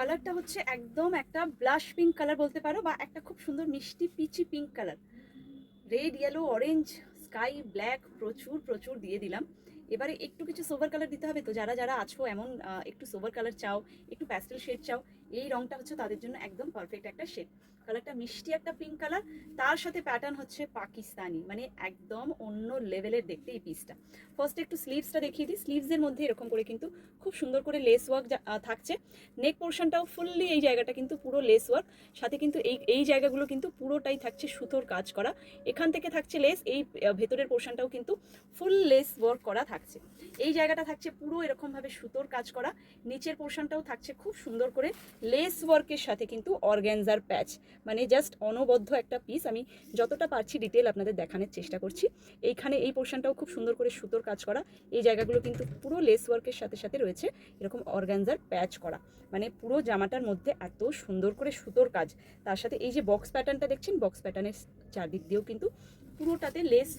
কালারটা হচ্ছে একদম একটা ব্লাশ পিঙ্ক কালার বলতে পারো, বা একটা খুব সুন্দর মিষ্টি peachy pink colour. Red, yellow, orange, sky black প্রচুর প্রচুর দিয়ে দিলাম। এবারে একটু কিছু সোভার কালার দিতে হবে, তো যারা যারা আছো এমন একটু সোভার কালার চাও, একটু প্যাস্টেল শেড চাও, এই রংটা হচ্ছে তাদের জন্য একদম পারফেক্ট একটা শেড। কালারটা মিষ্টি একটা পিঙ্ক কালার, তার সাথে প্যাটার্ন হচ্ছে পাকিস্তানি, মানে একদম অন্য লেভেলের দেখতে এই পিসটা। ফার্স্ট একটু স্লিভসটা দেখিয়ে দিই। স্লিভসের মধ্যে এরকম করে কিন্তু খুব সুন্দর করে লেস ওয়ার্ক থাকছে। নেক পোর্শনটাও ফুললি, এই জায়গাটা কিন্তু পুরো লেস ওয়ার্ক, সাথে কিন্তু এই এই জায়গাগুলো কিন্তু পুরোটাই থাকছে সুতোর কাজ করা। এখান থেকে থাকছে লেস, এই ভেতরের পোর্শনটাও কিন্তু ফুল লেস ওয়ার্ক করা থাকছে। এই জায়গাটা থাকছে পুরো এরকমভাবে সুতোর কাজ করা। নিচের পোর্শনটাও থাকছে খুব সুন্দর করে লেস ওয়ার্কের সাথে কিন্তু অর্গ্যানজার প্যাচ, মানে জাস্ট অনবদ্য একটা পিস। আমি যতটা পারছি ডিটেল আপনাদের দেখানোর চেষ্টা করছি। এইখানে এই পোর্শনটাও খুব সুন্দর করে সুতোর কাজ করা, এই জায়গাগুলো কিন্তু পুরো লেস ওয়ার্কের সাথে সাথে রয়েছে এরকম অর্গ্যানজার প্যাচ করা, মানে পুরো জামাটার মধ্যে এত সুন্দর করে সুতোর কাজ। তার সাথে এই যে বক্স প্যাটার্নটা দেখছেন, বক্স প্যাটার্নের চারদিক দিয়েও কিন্তু পুরোটাতে লেস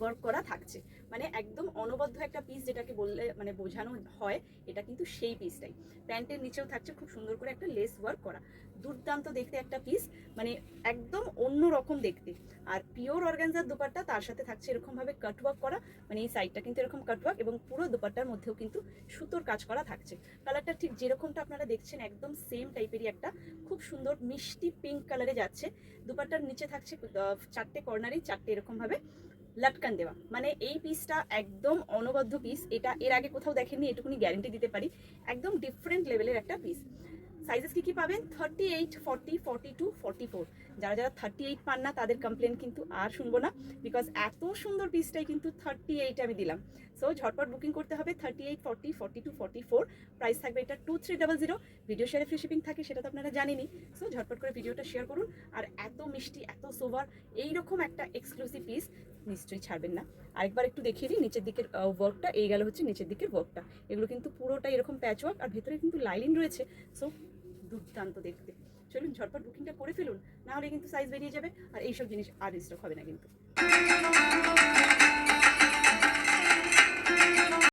ওয়ার্ক করা থাকছে, মানে একদম অনবদ্য একটা পিস, যেটাকে বললে মানে বোঝানো হয়, এটা কিন্তু সেই পিসটাই। প্যান্টের নিচেও থাকছে খুব সুন্দর করে একটা লেস ওয়ার্ক করা, দুর্দান্ত দেখতে একটা পিস, মানে একদম অন্য রকম দেখতে। আর পিওর অর্গানজার দোপাট্টা, তার সাথে থাকছে এরকমভাবে কাটওয়ার্ক করা, মানে এই সাইডটা কিন্তু এরকম কাটওয়ার্ক, এবং পুরো দোপাট্টার মধ্যেও কিন্তু সুতোর কাজ করা থাকছে। কালারটা ঠিক যেরকমটা আপনারা দেখছেন একদম সেম টাইপেরই একটা খুব সুন্দর মিষ্টি পিঙ্ক কালারে যাচ্ছে। দুপাট্টার নিচে থাকছে চারটে কর্নারই চারটে এরকমভাবে লটকান দেওয়া, মানে এই পিসটা একদম অনবদ্য পিস। এটা এর আগে কোথাও দেখেননি, এটুকুনি গ্যারেন্টি দিতে পারি, একদম ডিফারেন্ট লেভেলের একটা পিস। সাইজেস কি পাবেন? 38, 40, 42, 44। যারা যারা 38 পান না তাদের কমপ্লেন কিন্তু আর শুনবো না, বিকজ এত সুন্দর পিসটাই কিন্তু 38 আমি দিলাম। সো ঝটপট বুকিং করতে হবে। 38, 40, 42, 44 প্রাইস থাকবে এটা 2300। ভিডিও শেয়ারে ফ্রি শিপিং থাকে, সেটা তো আপনারা জানেনই। সো ঝটপট করে ভিডিওটা শেয়ার করুন। আর এত মিষ্টি, এত সোভার, এইরকম একটা এক্সক্লুসিভ পিস নিশ্চয়ই ছাড়বেন না। আরেকবার একটু দেখিয়ে দিই নিচের দিকের ওয়ার্কটা। এই গেল হচ্ছে নিচের দিকের ওয়ার্কটা, এগুলো কিন্তু পুরোটাই এরকম প্যাচ ওয়ার্ক, আর ভেতরে কিন্তু লাইনিং রয়েছে। সো দুর্দান্ত দেখতে। চলুন ঝটপট বুকিংটা করে ফেলুন, না হলে কিন্তু সাইজ বেরিয়ে যাবে, আর এইসব জিনিস আর স্টক হবে না কিন্তু।